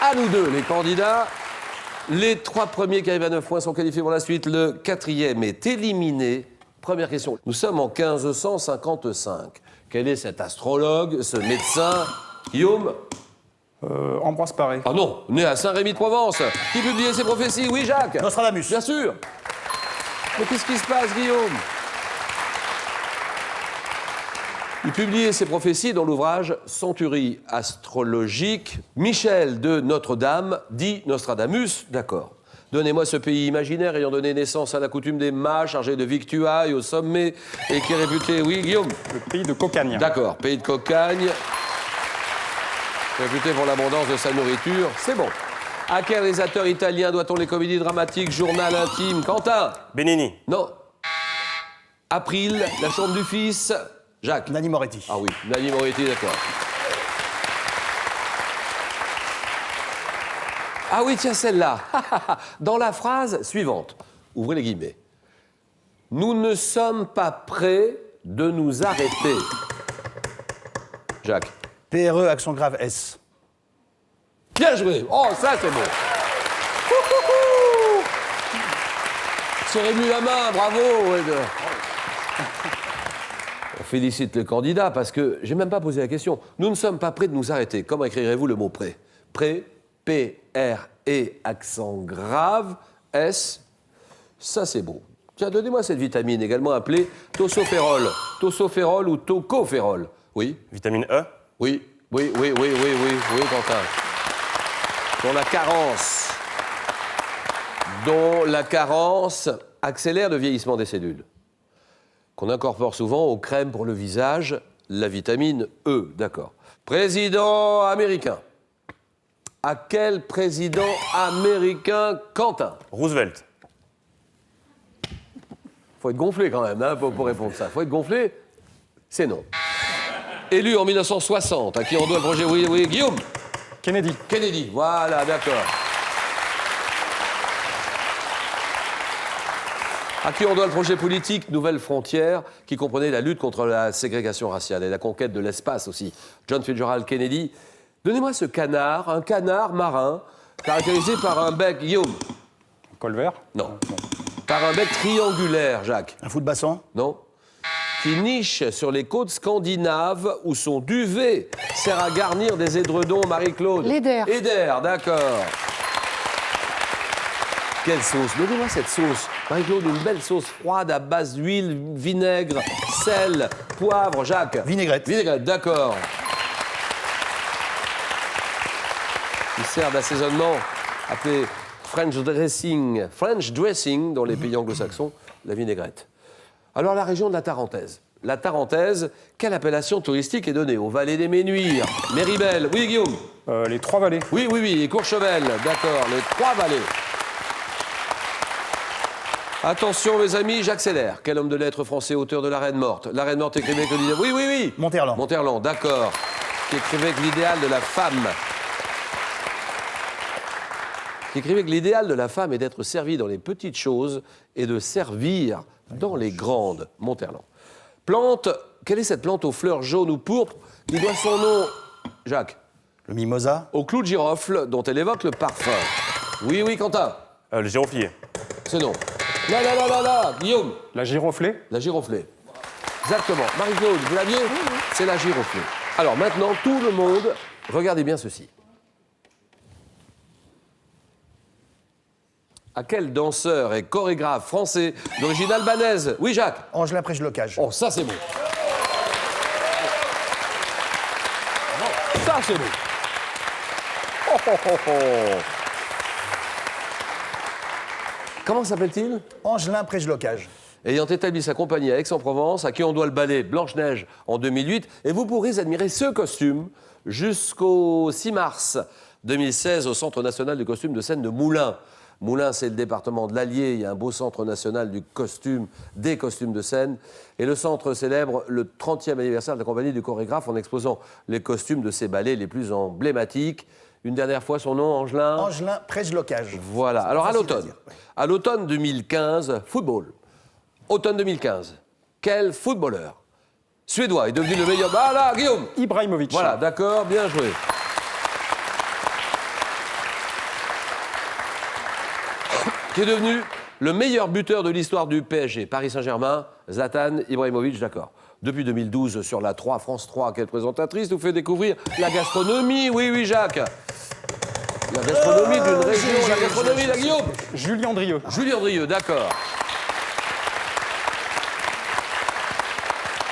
À nous deux, les candidats. Les 3 premiers qui arrivent à 9 points sont qualifiés pour la suite. Le 4e est éliminé. Première question. Nous sommes en 1555. Quel est cet astrologue, ce médecin? Guillaume? Ambroise Paré. Ah non, né à Saint-Rémy-de-Provence. Qui publiait ses prophéties? Oui, Jacques? Nostradamus. Bien sûr. Mais qu'est-ce qui se passe, Guillaume? Il publiait ses prophéties dans l'ouvrage Centurie astrologique. Michel de Notre-Dame, dit Nostradamus, d'accord. Donnez-moi ce pays imaginaire ayant donné naissance à la coutume des mâts, chargé de victuailles au sommet, et qui est réputé, oui, Guillaume? Le pays de Cocagne. D'accord, pays de Cocagne, réputé pour l'abondance de sa nourriture, c'est bon. À quel réalisateur italien doit-on les comédies dramatiques, journal intime? Quentin? Benigni. Non. April, La chambre du fils, Jacques? Nanni Moretti. Ah oui, Nanni Moretti, d'accord. Ah oui, tiens, celle-là. Dans la phrase suivante, ouvrez les guillemets. Nous ne sommes pas prêts de nous arrêter. Jacques? PRE, accent grave S. Bien joué. Oh, ça, c'est bon. Serrez-lui la main, bravo. On félicite le candidat parce que j'ai même pas posé la question. Nous ne sommes pas prêts de nous arrêter. Comment écrirez-vous le mot prêt? Prêt, P-R-E, accent grave, S. Ça, c'est beau. Tiens, donnez-moi cette vitamine, également appelée tocophérol. Tocophérol ou tocopherol. Oui? Vitamine E. Oui, Quentin. Dont la carence accélère le vieillissement des cellules. Qu'on incorpore souvent aux crèmes pour le visage, la vitamine E, d'accord. Président américain. À quel président américain, Quentin? Roosevelt. Faut être gonflé quand même, hein, pour répondre ça. Faut être gonflé, c'est non. Élu en 1960, à qui on doit le projet? Oui, Guillaume? Kennedy. Kennedy, voilà, d'accord. À qui on doit le projet politique Nouvelles Frontières, qui comprenait la lutte contre la ségrégation raciale et la conquête de l'espace aussi. John Fitzgerald Kennedy. Donnez-moi ce canard, un canard marin, caractérisé par un bec, Guillaume? Colvert. Non. Par un bec triangulaire, Jacques? Un fou de bassin. Non. Qui niche sur les côtes scandinaves où son duvet sert à garnir des édredons, Marie-Claude? L'Eider. Eider, d'accord. Quelle sauce? Donnez-moi cette sauce. Marie-Claude, une belle sauce froide à base d'huile, vinaigre, sel, poivre, Jacques? Vinaigrette. Vinaigrette, d'accord. Qui sert d'assaisonnement appelé French dressing dans les pays anglo-saxons, la vinaigrette. Alors la région de la Tarentaise. La Tarentaise, quelle appellation touristique est donnée aux vallées des Ménuires? Méribel, oui Guillaume? Les Trois-Vallées. Oui, et Courchevel, d'accord, les 3 vallées. Attention mes amis, j'accélère. Quel homme de lettres français, auteur de La Reine morte? La Reine morte écrivait que l'idéal... Oui. Monterland. Monterland, d'accord. Qui écrivait que l'idéal de la femme... Qui écrivait que l'idéal de la femme est d'être servie dans les petites choses et de servir dans les grandes. Monterland. Plante, quelle est cette plante aux fleurs jaunes ou pourpres qui doit son nom, Jacques? Le mimosa. Au clou de girofle dont elle évoque le parfum. Oui, Quentin? Le giroflier. C'est non. Là, Guillaume? La giroflée. La giroflée. Exactement. Marie-Claude, vous l'aviez? Oui. C'est la giroflée. Alors maintenant, tout le monde, regardez bien ceci. À quel danseur et chorégraphe français d'origine albanaise? Oui, Jacques? Angelin Prèche-Locage. Oh, ça c'est bon. Ça c'est bon. Comment s'appelle-t-il? Angelin Prèche-Locage. Ayant établi sa compagnie à Aix-en-Provence, à qui on doit le ballet Blanche-Neige en 2008, et vous pourrez admirer ce costume jusqu'au 6 mars 2016 au Centre national du costume de scène de Moulins. Moulins, c'est le département de l'Allier. Il y a un beau centre national du costume, des costumes de scène. Et le centre célèbre le 30e anniversaire de la compagnie du chorégraphe en exposant les costumes de ses ballets les plus emblématiques. Une dernière fois, son nom, Angelin? Angelin Prèche-Locage. Voilà. Alors, à l'automne 2015, football. Automne 2015, quel footballeur suédois, est devenu le meilleur... Ah là, Guillaume. Ibrahimovic. Voilà, d'accord, bien joué. Qui est devenu le meilleur buteur de l'histoire du PSG. Paris Saint-Germain, Zlatan Ibrahimovic, d'accord. Depuis 2012, sur la 3, France 3, quelle présentatrice nous fait découvrir la gastronomie. Oui, oui, Jacques. La gastronomie d'une région, la gastronomie, la Guillaume. Julien Drieux. Julien Drieux, d'accord.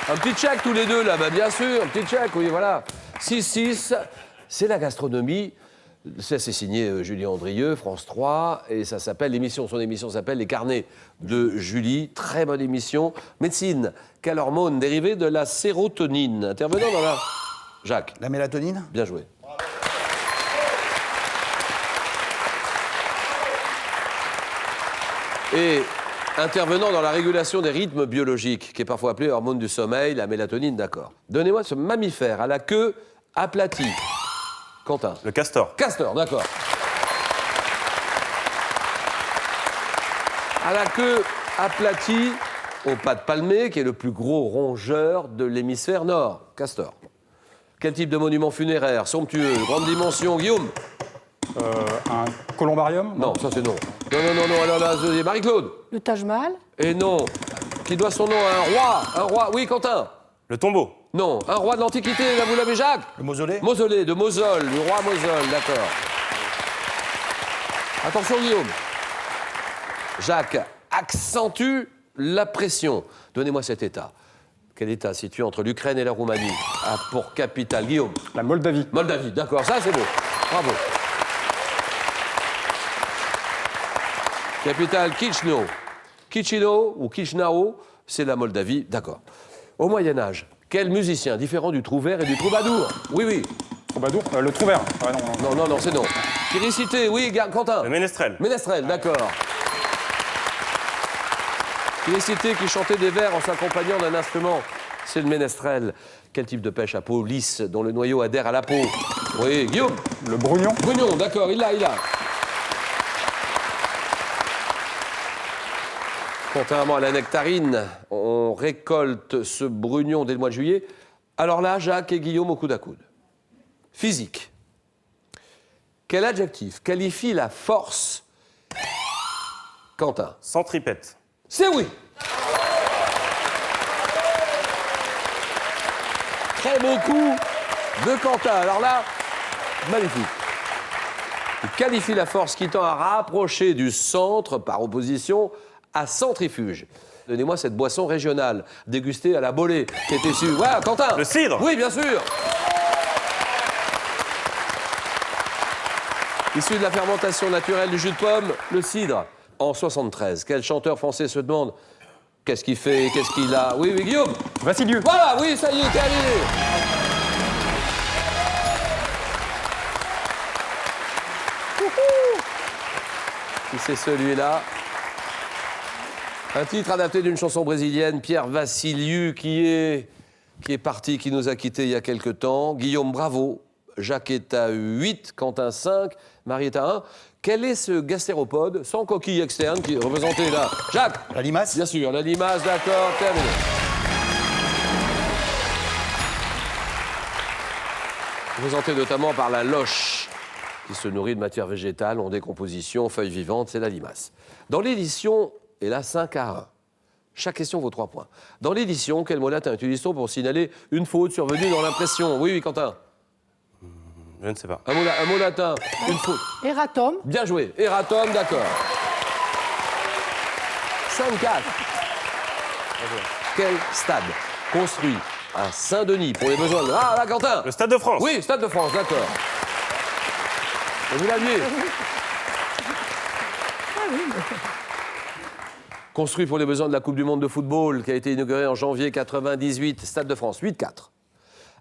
Un petit check tous les deux, là, bah, bien sûr, un petit check, oui, voilà. 6-6, c'est la gastronomie. Ça, c'est signé Julien Andrieux, France 3, et ça s'appelle, son émission s'appelle Les Carnets de Julie. Très bonne émission. Médecine, quelle hormone dérivée de la sérotonine? Intervenant dans la... Jacques. La mélatonine? Bien joué. Et intervenant dans la régulation des rythmes biologiques, qui est parfois appelée hormone du sommeil, la mélatonine, d'accord. Donnez-moi ce mammifère à la queue aplatie. Quentin. Le castor. Castor, d'accord. À la queue aplatie, aux pattes palmées, qui est le plus gros rongeur de l'hémisphère nord. Castor. Quel type de monument funéraire? Somptueux, grande dimension, Guillaume? Un columbarium? Non, ça c'est non. Non, alors là, Marie-Claude? Le Taj Mahal? Et non. Qui doit son nom à un roi? Un roi, oui, Quentin? Le tombeau. Non, un roi de l'Antiquité, là vous l'avez, Jacques? Le mausolée? Mausolée, de Mosole, du roi Mosole, d'accord. Attention, Guillaume. Jacques accentue la pression. Donnez-moi cet état. Quel état situé entre l'Ukraine et la Roumanie a pour capitale, Guillaume? La Moldavie. Moldavie, d'accord, ça c'est beau. Bravo. Capitale Chisinau. Chisinau ou Chisinau, c'est la Moldavie, d'accord. Au Moyen-Âge, quel musicien différent du trouvère et du troubadour? Oui, oui. Troubadour. Le Trouvère. Ah, Non, c'est non. Qui récitait, oui, Quentin? Le ménestrel. Ménestrel, d'accord. Qui récitait, qui chantait des vers en s'accompagnant d'un instrument? C'est le ménestrel. Quel type de pêche à peau lisse dont le noyau adhère à la peau? Oui, Guillaume? Le brugnon. Brugnon, d'accord, il l'a. Contrairement à la nectarine, on récolte ce brugnon dès le mois de juillet. Alors là, Jacques et Guillaume au coude à coude. Physique. Quel adjectif qualifie la force? Quentin. Centripète. C'est oui. Très beau coup de Quentin. Alors là, magnifique. Il qualifie la force qui tend à rapprocher du centre par opposition à centrifuge. Donnez-moi cette boisson régionale, dégustée à la bolée, qui était su. Voilà, Quentin. Le cidre. Oui, bien sûr. Issu de la fermentation naturelle du jus de pomme, le cidre. En 73, quel chanteur français se demande qu'est-ce qu'il fait, qu'est-ce qu'il a? Oui, Guillaume. Vassilieu. Voilà, oui, ça y est, terminé. Si c'est celui-là. Un titre adapté d'une chanson brésilienne, Pierre Vassiliou, qui est parti, qui nous a quittés il y a quelque temps. Guillaume, bravo. Jacques est à 8, Quentin 5, Marie est à 1. Quel est ce gastéropode sans coquille externe qui est représenté là? Jacques? La limace? Bien sûr, la limace, d'accord, terminé. Représenté notamment par la loche, qui se nourrit de matière végétale en décomposition, feuilles vivantes, c'est la limace. Dans l'édition, et là 5 à 1, chaque question vaut 3 points. Dans l'édition, quel mot latin utilise-t-on pour signaler une faute survenue dans l'impression? Oui, Quentin. Je ne sais pas. Un mot latin, une faute. Erratum. Bien joué. Erratum, d'accord. 5-4. Quel stade construit à Saint-Denis pour les besoins de... Ah, là, Quentin. Le Stade de France. Oui, Stade de France, d'accord. Et vous l'aviez. Construit pour les besoins de la Coupe du Monde de football qui a été inaugurée en janvier 98, Stade de France, 8-4.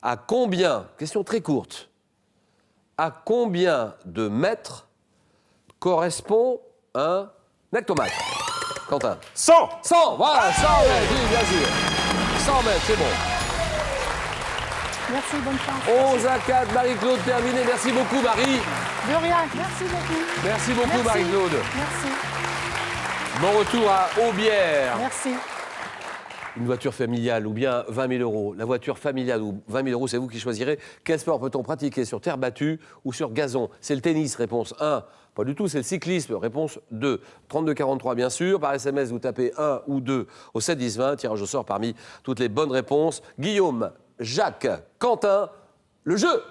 À combien, question très courte, à combien de mètres correspond un hectomètre? Quentin. 100. 100, voilà, 100 mètres, oui, bien sûr. 100 mètres, c'est bon. Merci, bonne chance. 11 à 4, Marie-Claude terminée. Merci beaucoup, Marie. De rien. Merci beaucoup. Merci beaucoup, Merci. Marie-Claude. Merci. Bon retour à Aubière. Merci. Une voiture familiale ou bien 20 000 euros. La voiture familiale ou 20 000 euros, c'est vous qui choisirez. Quel sport peut-on pratiquer sur terre battue ou sur gazon? C'est le tennis, réponse 1. Pas du tout, c'est le cyclisme, réponse 2. 32-43, bien sûr. Par SMS, vous tapez 1 ou 2 au 7-10-20. Tirage au sort parmi toutes les bonnes réponses. Guillaume, Jacques, Quentin, le jeu.